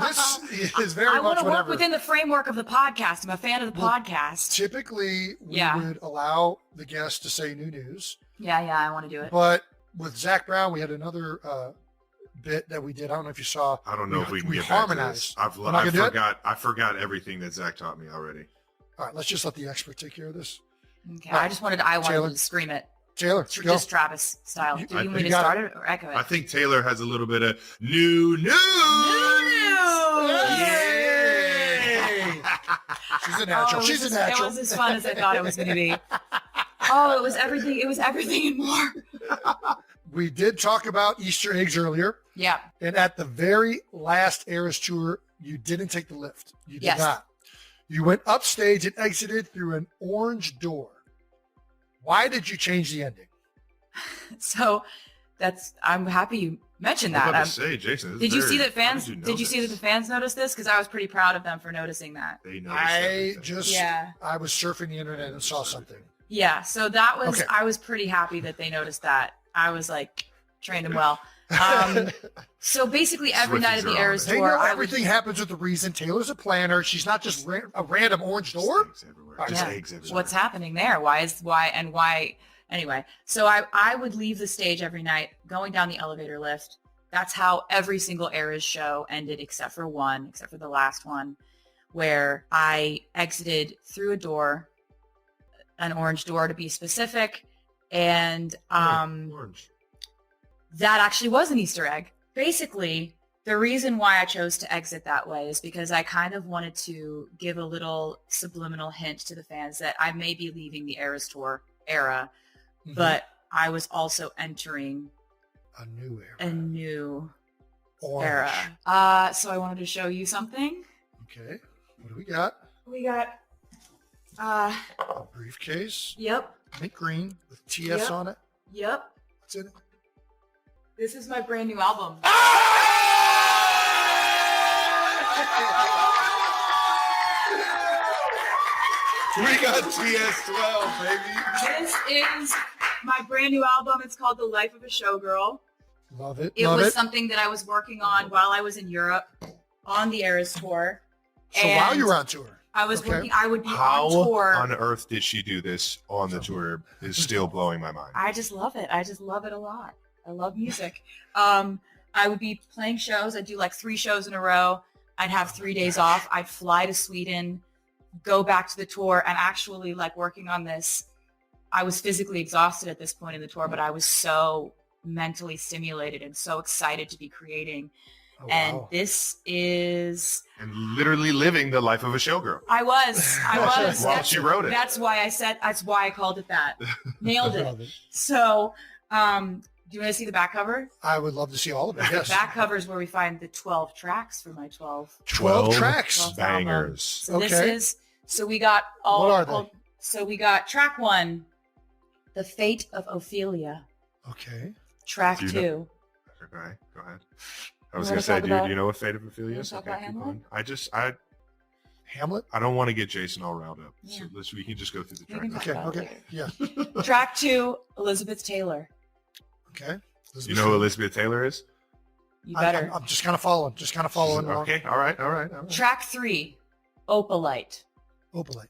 This is very much whatever. I want to work within the framework of the podcast. I'm a fan of the podcast. Typically, we would allow the guest to say new news. Yeah, I want to do it. But with Zach Brown, we had another bit that we did. I don't know if you saw. I don't know if we can get harmonized. I forgot everything that Zach taught me already. All right, let's just let the expert take care of this. Okay, I wanted to scream it. Taylor, just Travis style. Do you want me to start it or echo it? I think Taylor has a little bit of new news. New news. Yay! She's a natural. She's a natural. It was as fun as I thought it was going to be. Oh, it was everything. It was everything and more. We did talk about Easter eggs earlier. Yeah. And at the very last Eras tour, you didn't take the lift. You did not. You went upstage and exited through an orange door. Why did you change the ending? So I'm happy you mentioned I was that. about to say, Jason. Did you see that the fans noticed this? Because I was pretty proud of them for noticing that. They noticed I was surfing the internet and saw something. Yeah. So that was, Okay. I was pretty happy that they noticed that. I was like, trained them well. So basically every night of the Eras They tour, know everything happens with a reason. Taylor's a planner. She's not just a random orange door. Eggs everywhere. Just eggs everywhere. What's happening there? Why? Anyway, so I would leave the stage every night going down the elevator lift. That's how every single Eras show ended, except for the last one, where I exited through a door, an orange door to be specific. And Orange. that actually was an Easter egg. Basically, the reason why I chose to exit that way is because I kind of wanted to give a little subliminal hint to the fans that I may be leaving the Eras tour era, but I was also entering a new era. A new orange era. So I wanted to show you something. Okay. What do we got? We got A briefcase. Yep. Mint green with TS on it. Yep. What's in it? This is my brand new album. We got TS12, baby. This is my brand new album. It's called The Life of a Showgirl. Love it. It was something that I was working on while I was in Europe on the Eras tour. So while you were on tour? I was working. I would be How on tour. on earth did she do this on the tour is still blowing my mind. I just love it. I just love it a lot. I love music. I would be playing shows. I'd do like 3 shows in a row. I'd have 3 days off. I'd fly to Sweden, go back to the tour, and actually like working on this. I was physically exhausted at this point in the tour, but I was so mentally stimulated and so excited to be creating. Oh, and wow. this is... And literally living the life of a showgirl. I was. While she wrote it. That's why I called it that. Nailed it. Love it. So, do you want to see the back cover? I would love to see all of it. Yes. The back cover is where we find the 12 tracks for my 12. 12 tracks. 12 Bangers. So Okay. so we got all. What are they? So we got track 1, The Fate of Ophelia. Okay. Track Do you 2. Okay, go ahead. I was You going wanna to say, talk do about- you know what Fate of Ophelia you is? wanna talk about keep Hamlet? going. Hamlet? I don't want to get Jason all riled up. Yeah. So we can just go through the We can track. talk Okay. about it Okay. later. Yeah. Track 2, Elizabeth Taylor. Okay. You know who Elizabeth Taylor is? You better. I'm just kind of following. along. Okay, all right. Track 3, Opalite. Opalite.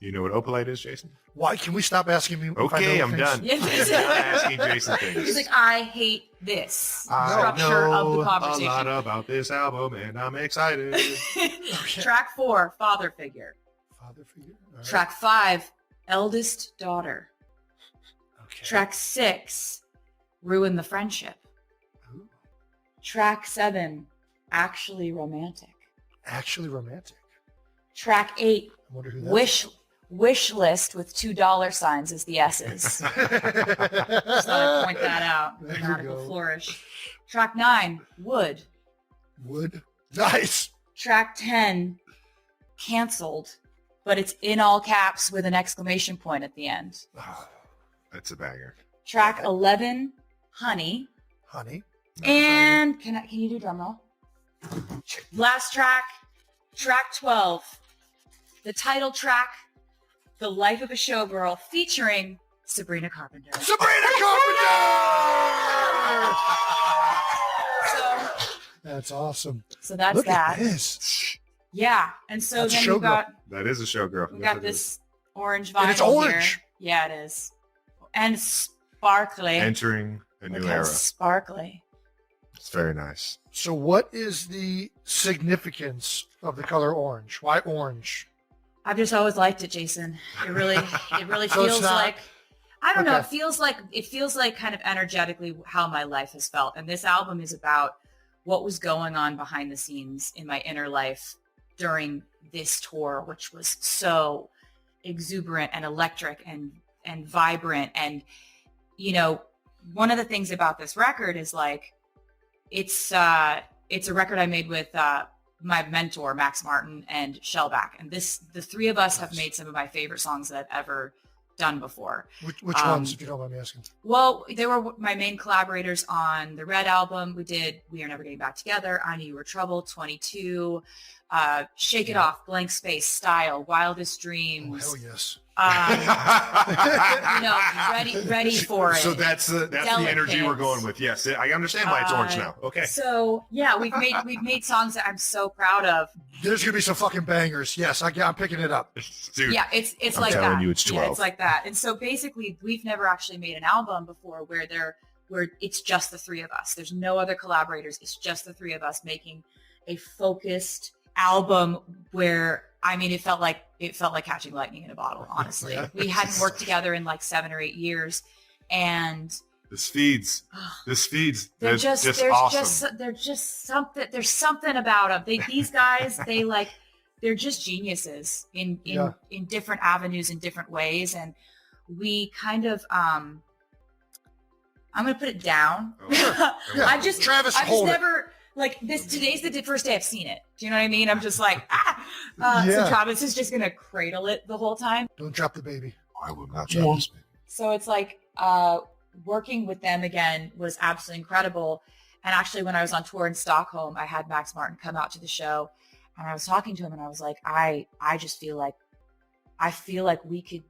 You know what opalite is, Jason? Why can we stop asking me? if I Okay, know I'm things? done. Yeah, I'm not asking Jason things. He's like, I hate this I structure of know the a lot conversation. about this album, and I'm excited. Okay. Track 4, Father Figure. Father figure. All right. Track 5, Eldest Daughter. Okay. Track 6, Ruin the Friendship. Ooh. Track 7, Actually Romantic. Actually romantic. Track 8, I wonder who that Wish List with $2 is the S's. Just thought I'd point that out. There you Grammatical go. flourish. Track 9, Wood. Wood. Nice. Track 10, Canceled, but it's in all caps with an exclamation point at the end. That's a banger. Track 11, Honey. Honey. And can you do drum roll? Last track, track 12, the title track, The Life of a Showgirl, featuring Sabrina Carpenter. Sabrina Carpenter. That's awesome. So that's Look that. at this. Yeah, and so That's then Showgirl. That is a showgirl. we Yes, got it is. this orange vinyl And it's orange. here. Yeah, it is, and sparkly. Entering a Look new how era. sparkly. It's very nice. So what is the significance of the color orange? Why orange? I've just always liked it, Jason. It really So it's feels not- like, I don't know. Okay. It feels like kind of energetically how my life has felt. And this album is about what was going on behind the scenes in my inner life during this tour, which was so exuberant and electric and vibrant. And, you know, one of the things about this record is like, it's a record I made with my mentor, Max Martin, and Shellback. And the three of us have made some of my favorite songs that I've ever done before. Which ones, if you don't mind me asking? Well, they were my main collaborators on the Red album. We did We Are Never Getting Back Together, I Knew You Were Trouble, 22, Shake It Off, Blank Space, Style, Wildest Dreams. Oh, hell yes. You know, ready for it. So that's the energy we're going with. Yes, I understand why it's orange now. Okay. So yeah, we've made songs that I'm so proud of. There's gonna be some fucking bangers. Yes, I'm picking it up. Dude, yeah, it's I'm like telling that. you, it's 12. Yeah, it's like that. And so basically, we've never actually made an album before where it's just the three of us. There's no other collaborators. It's just the three of us making a focused album where, I mean, it felt like catching lightning in a bottle, honestly. Yeah. We hadn't worked together in like 7 or 8 years. And this feeds. they're just awesome. There's something about them. These guys, they're just geniuses in different avenues, in different ways. And we kind of, I'm going to put it down. Yeah. I've just never, like this, today's the first day I've seen it. Do you know what I mean? I'm just like, Yeah. So Travis is just going to cradle it the whole time. Don't drop the baby. I will not drop this baby. So it's like, working with them again was absolutely incredible. And actually, when I was on tour in Stockholm, I had Max Martin come out to the show, and I was talking to him, and I was like, I just feel like we could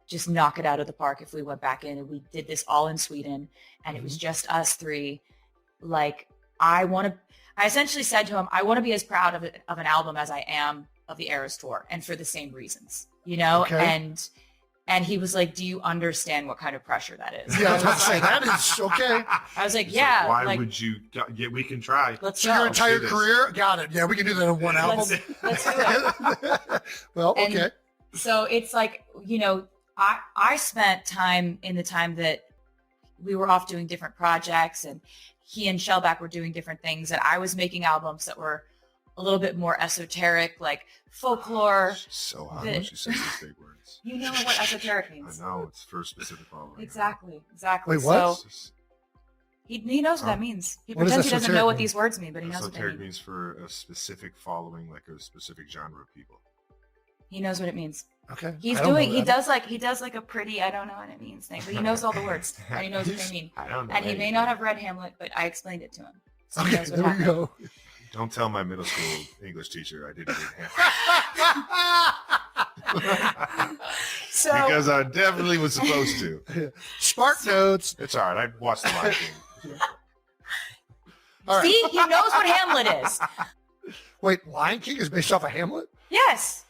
just knock it out of the park if we went back in and we did this all in Sweden, and it was just us three. Like, I essentially said to him, I want to be as proud of an album as I am of the Eras tour, and for the same reasons, you know? Okay. And he was like, do you understand what kind of pressure that is? Yeah, I was about to say, that is okay. I was like, It's yeah. Why like, would you? Yeah, we can try. let's So go. your entire do this. career? Got it. Yeah, we can do that in one album. Let's do it. Well, And okay. So it's like, you know, I spent time in the time that we were off doing different projects, and he and Shellback were doing different things, and I was making albums that were a little bit more esoteric, like folklore. She's so hot The- when she says these big words. You know what esoteric I means. know, it's for a specific following. Exactly. Wait, what? So he knows what that means. He What does pretends he doesn't esoteric know what mean? these words mean, but he knows what they Esoteric mean. means for a specific following, like a specific genre of people. He knows what it means. Okay. He does like a pretty, I don't know what it means thing, but he knows all the words and he knows what they mean. I don't know. And he may not have read Hamlet, but I explained it to him. So he Okay, knows what there we happened. go. Don't tell my middle school English teacher I didn't read Hamlet. So Because I definitely was supposed to. Spark notes. It's all right. I watched the Lion King. All right. see, he knows what Hamlet is. Wait, Lion King is based off of Hamlet? Yes.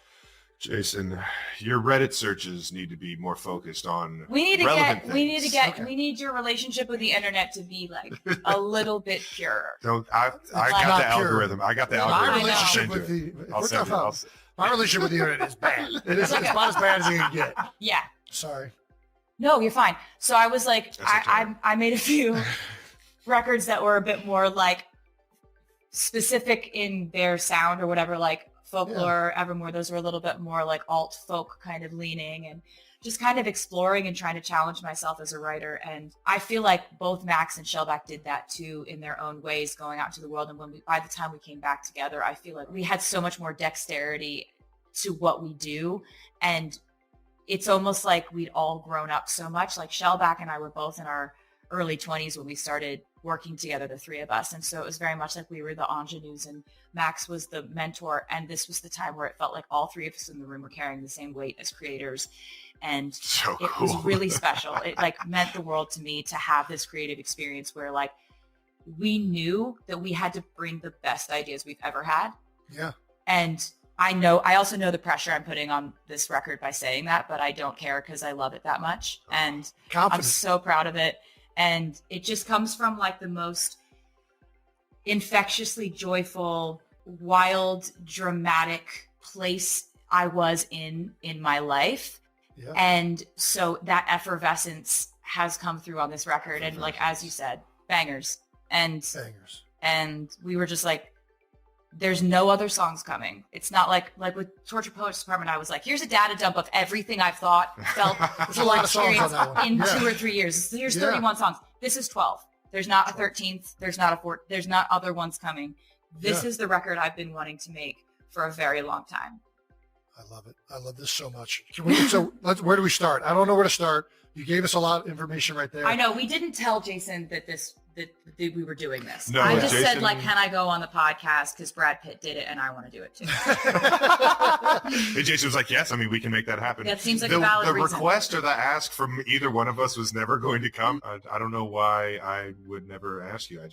Jason, your Reddit searches need to be more focused on We need relevant things. Okay. we need your relationship with the internet to be like a little bit purer. Don't I Not got the pure. algorithm. I got the My algorithm. relationship I'll with send you it. the I'll what send the you it. fuck? My relationship with the internet is bad. It's about as bad as it can get. Yeah. Sorry. No, you're fine. So I was like, That's okay. I made a few records that were a bit more like specific in their sound or whatever, like Folklore, Evermore. Those were a little bit more like alt folk kind of leaning, and just kind of exploring and trying to challenge myself as a writer. And I feel like both Max and Shellback did that too in their own ways, going out to the world. And by the time we came back together, I feel like we had so much more dexterity to what we do. And it's almost like we'd all grown up so much. Like Shellback and I were both in our early 20s when we started working together, the three of us. And so it was very much like we were the ingenues, and Max was the mentor. And this was the time where it felt like all three of us in the room were carrying the same weight as creators. And So it cool. was really special. It like meant the world to me to have this creative experience where like we knew that we had to bring the best ideas we've ever had. Yeah. And I also know the pressure I'm putting on this record by saying that, but I don't care because I love it that much. And I'm Confident. so proud of it. And it just comes from like the most infectiously joyful, wild, dramatic place I was in my life. Yeah. And so that effervescence has come through on this record. And like, as you said, bangers. Bangers. And we were just like, there's no other songs coming. It's not like with Torture Poets Department, I was like, here's a data dump of everything I've thought, felt, There's a lot of songs on that one. in Yeah. 2 or 3 years. Here's 31 songs. This is 12. There's not a 13th. There's not a 4th. There's not other ones coming. This is the record I've been wanting to make for a very long time. I love it. I love this so much. Where do we start? I don't know where to start. You gave us a lot of information right there. I know. We didn't tell Jason that we were doing this. No, I just Jason- said, like, can I go on the podcast because Brad Pitt did it and I want to do it too. And Jason was like, yes, I mean, we can make that happen. That seems like the, a valid the reason. request or the ask from either one of us was never going to come. I don't know why I would never ask you. I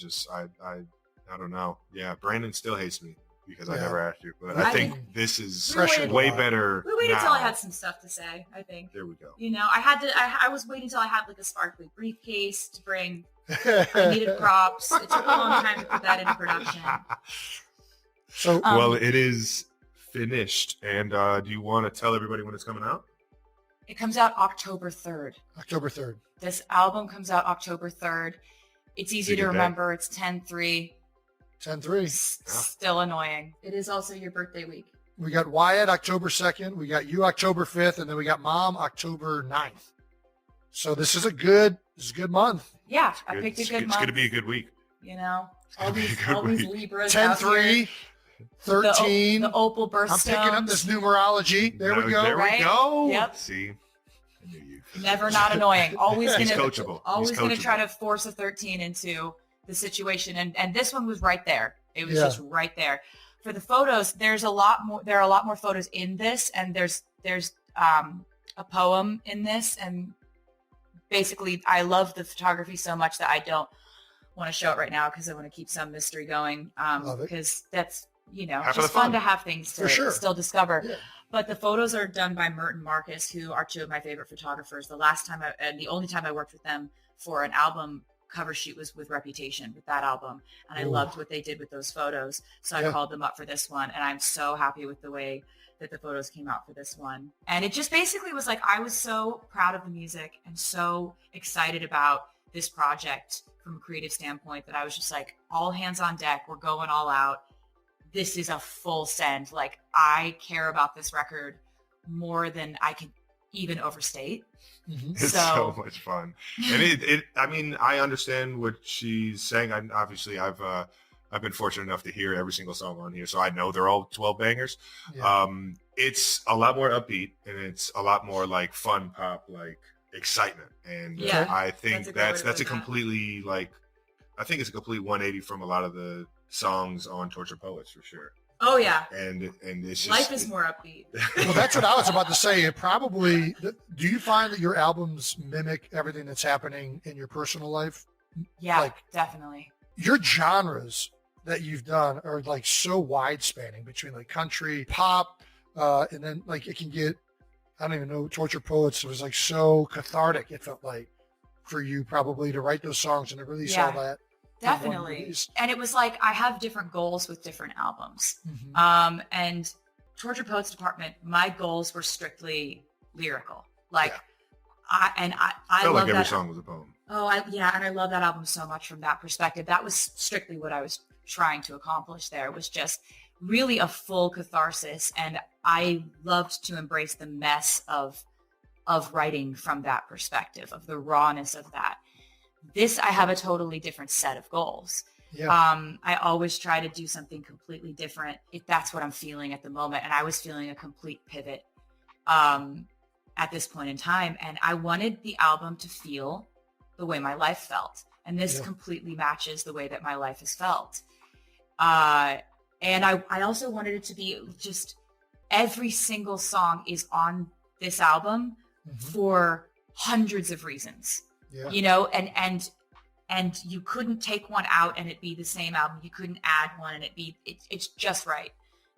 don't know. Yeah, Brandon still hates me because I never asked you. But I think this is Pressure way better. We waited now. till I had some stuff to say, I think. There we go. You know, I was waiting till I had like a sparkly briefcase to bring. I needed props. It took a long time to put that into production. So, Well, it is finished. And do you want to tell everybody when it's coming out? It comes out October 3rd. October 3rd. This album comes out October 3rd. It's easy Big to day. remember. It's 10/3. 10-3. Still annoying. It is also your birthday week. We got Wyatt October 2nd. We got you October 5th. And then we got Mom October 9th. So this is a good month. Yeah, I picked a good It's month. going to be a good week. You know, all It's these gonna be a good Libras out here. 10-3, 13. The opal I'm birthstones. picking up this numerology. There we go. There Right? we go. Yep. See? I knew you. Never not annoying. Always He's gonna coachable. always He's gonna try coachable. to force a 13 into the situation, and this one was right there. It was Yeah. just right there. For the photos, there are a lot more photos in this, and there's a poem in this, and basically I love the photography so much that I don't want to show it right now because I want to keep some mystery going. Love it. Because that's Half of just the fun fun. to have things to For sure. still discover. Yeah. But the photos are done by Mert and Marcus, who are two of my favorite photographers. The only time I worked with them for an album cover shoot was with Reputation, with that album. And I Ooh. loved what they did with those photos. So I called them up for this one. And I'm so happy with the way that the photos came out for this one. And it just basically was like, I was so proud of the music and so excited about this project from a creative standpoint that I was just like, all hands on deck. We're going all out. This is a full send. Like, I care about this record more than I can even overstate. Mhm. It's so much fun. And I mean, I understand what she's saying. I've been fortunate enough to hear every single song on here, so I know they're all 12 bangers. Yeah. It's a lot more upbeat, and it's a lot more like fun pop, like excitement. And Yeah, I think that's a good way to that's put a that. completely I think it's a complete 180 from a lot of the songs on Torture Poets for sure. Oh yeah. And it's just Life is more upbeat. Well, that's what I was about to say. It probably, do you find that your albums mimic everything that's happening in your personal life? Yeah, Like- definitely. Your genres that you've done are like so wide spanning between like country, pop, and then like it can get, I don't even know, Torture Poets was like so cathartic. It felt like for you probably to write those songs and to release all that. in one Definitely. release. And it was like, I have different goals with different albums. Mhm. And Torture Poets Department, my goals were strictly lyrical. Like, I felt love like every that. song was a poem. Oh, and I love that album so much from that perspective. That was strictly what I was trying to accomplish there, was just really a full catharsis. And I loved to embrace the mess of writing from that perspective, of the rawness of that. This, I have a totally different set of goals. Yeah. I always try to do something completely different if that's what I'm feeling at the moment. And I was feeling a complete pivot at this point in time. And I wanted the album to feel the way my life felt. And this completely matches the way that my life has felt. And I also wanted it to be just every single song is on this album Mhm. for hundreds of reasons. Yeah. You know, and you couldn't take one out and it be the same album. You couldn't add one and it's just right.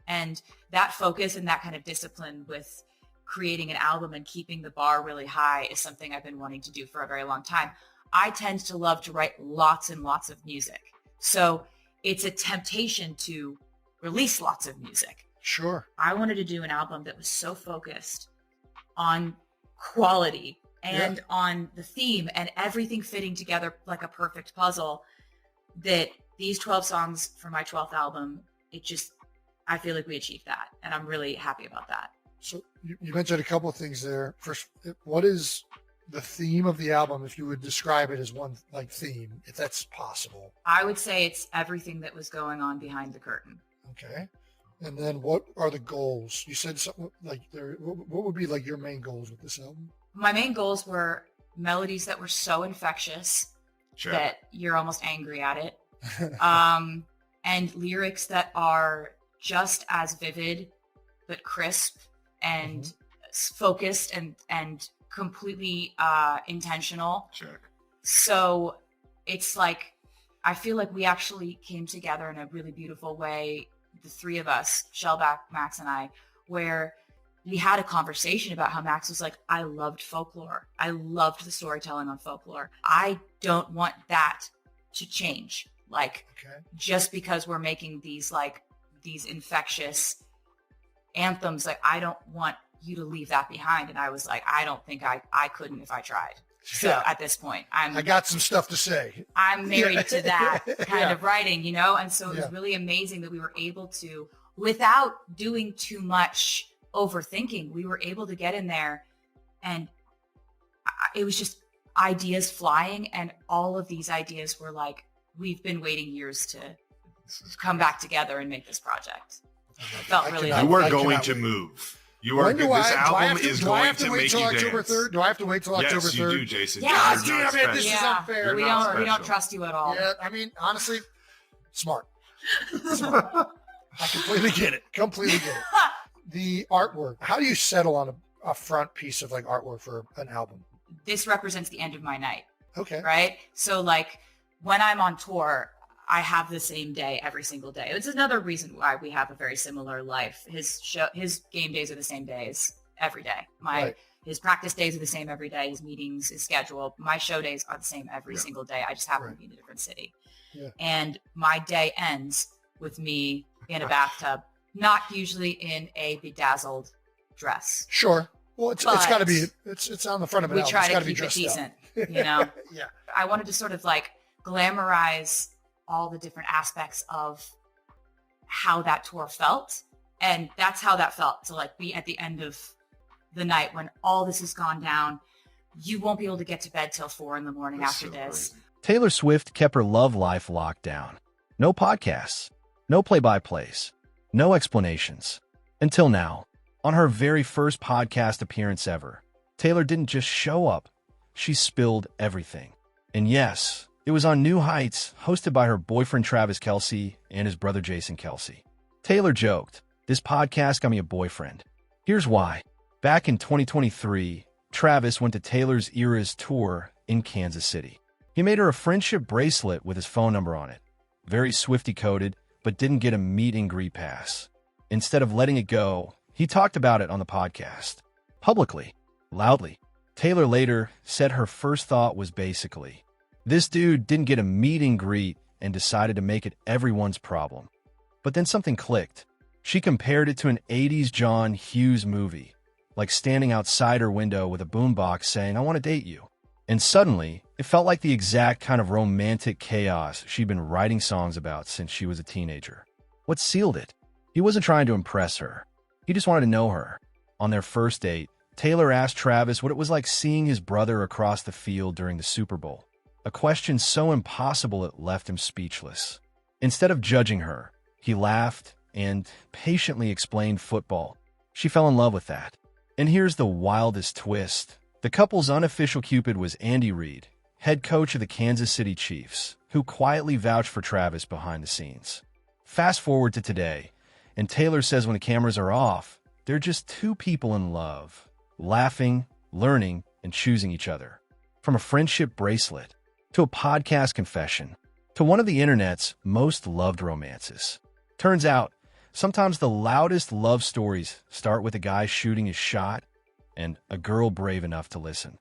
And that focus and that kind of discipline with creating an album and keeping the bar really high is something I've been wanting to do for a very long time. I tend to love to write lots and lots of music. So it's a temptation to release lots of music. Sure. I wanted to do an album that was so focused on quality and on the theme and everything fitting together like a perfect puzzle that these 12 songs for my 12th album I feel like we achieved that, and I'm really happy about that. So you mentioned a couple of things there. First, what is the theme of the album, if you would describe it as one like theme, if that's possible? I would say it's everything that was going on behind the curtain. Okay. And then what are the goals? You said something like what would be like your main goals with this album? My main goals were melodies that were so infectious that you're almost angry at it. And lyrics that are just as vivid, but crisp and focused and completely intentional. Sure. So it's like, I feel like we actually came together in a really beautiful way, the three of us, Shellback, Max, and I, where we had a conversation about how Max was like, I loved folklore. I loved the storytelling on folklore. I don't want that to change. Like, just because we're making these infectious anthems, like, I don't want you to leave that behind. And I was like, I don't think I couldn't if I tried. So at this point, I got some stuff to say. I'm married to that kind of writing, you know? And so it was really amazing that we were able to, without doing too much overthinking, we were able to get in there, and it was just ideas flying. And all of these ideas were like, we've been waiting years to come back together and make this project. It felt really You were going to move. You are. This album is going to make you dance. Do I have to wait till October 3rd? Yes, you do, Jason. God damn it, this is unfair. We don't trust you at all. Yeah, I mean, honestly, smart. I completely get it. The artwork. How do you settle on a front piece of like artwork for an album? This represents the end of my night. Okay. Right? So like when I'm on tour, I have the same day every single day. It's another reason why we have a very similar life. His game days are the same days every day. His practice days are the same every day. His meetings, his schedule. My show days are the same every single day. I just happen to be in a different city. Yeah. And my day ends with me in a bathtub, not usually in a bedazzled dress. Sure. Well, it's got to be. It's on the front of it. We try to keep it decent, you know. Yeah. I wanted to sort of like glamorize all the different aspects of how that tour felt. And that's how that felt. So like be at the end of the night when all this has gone down, you won't be able to get to bed till 4 a.m. after this. Crazy. Taylor Swift kept her love life locked down. No podcasts, no play-by-plays, no explanations. Until now, on her very first podcast appearance ever, Taylor didn't just show up, she spilled everything. And yes, it was on New Heights, hosted by her boyfriend Travis Kelce and his brother Jason Kelce. Taylor joked, "This podcast got me a boyfriend." Here's why. Back in 2023, Travis went to Taylor's Eras tour in Kansas City. He made her a friendship bracelet with his phone number on it. Very Swiftie-coded, but didn't get a meet and greet pass. Instead of letting it go, he talked about it on the podcast. Publicly. Loudly. Taylor later said her first thought was basically, this dude didn't get a meet and greet and decided to make it everyone's problem. But then something clicked. She compared it to an 80s John Hughes movie, like standing outside her window with a boombox saying, "I want to date you." And suddenly, it felt like the exact kind of romantic chaos she'd been writing songs about since she was a teenager. What sealed it? He wasn't trying to impress her. He just wanted to know her. On their first date, Taylor asked Travis what it was like seeing his brother across the field during the Super Bowl. A question so impossible it left him speechless. Instead of judging her, he laughed and patiently explained football. She fell in love with that. And here's the wildest twist. The couple's unofficial Cupid was Andy Reid, head coach of the Kansas City Chiefs, who quietly vouched for Travis behind the scenes. Fast forward to today, and Taylor says when the cameras are off, they're just two people in love, laughing, learning, and choosing each other. From a friendship bracelet, to a podcast confession, to one of the internet's most loved romances. Turns out, sometimes the loudest love stories start with a guy shooting his shot and a girl brave enough to listen.